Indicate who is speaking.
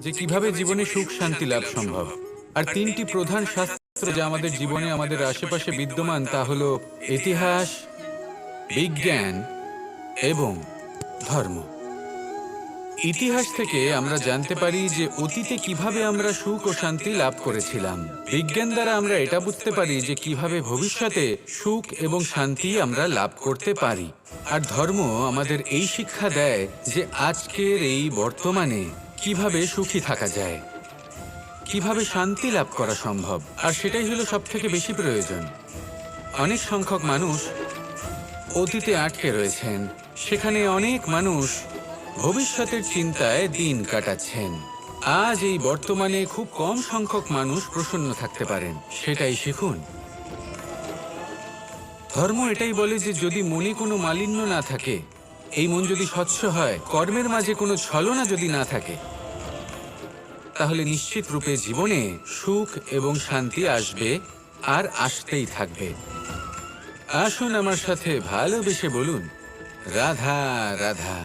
Speaker 1: যে কিভাবে জীবনে সুখ শান্তি লাভ সম্ভব। আর তিনটি প্রধান শাস্ত্র যা আমাদের জীবনে আমাদের আশেপাশে বিদ্যমান তা হলো ইতিহাস, বিজ্ঞান এবং ধর্ম। ইতিহাস থেকে আমরা জানতে পারি যে অতীতে কিভাবে আমরা সুখ ও শান্তি লাভ করেছিলাম। বিজ্ঞান দ্বারা আমরা এটা বুঝতে পারি যে কিভাবে ভবিষ্যতে সুখ এবং শান্তি আমরা লাভ করতে পারি। আর ধর্ম আমাদের এই শিক্ষা দেয় যে আজকের এই বর্তমানে কিভাবে সুখী থাকা যায়, কিভাবে শান্তি লাভ করা সম্ভব। আর সেটাই হলো সবথেকে বেশি প্রয়োজন। অনেক সংখ্যক মানুষ অতীতে আটকে রয়েছেন, সেখানে অনেক মানুষ ভবিষ্যতের চিন্তায় দিন কাটাচ্ছেন। আজ এই বর্তমানে খুব কম সংখ্যক মানুষ প্রসন্ন থাকতে পারেন, সেটাই শিখুন। ধর্ম এটাই বলে যে যদি মনে কোনো মালিন্য না থাকে, এই মন যদি স্বচ্ছ হয়, কর্মের মাঝে কোনো ছলনা যদি না থাকে, তাহলে নিশ্চিত রূপে জীবনে সুখ এবং শান্তি আসবে আর আসতেই থাকবে। আসুন আমার সাথে ভালোবেসে বলুন, রাধা রাধা।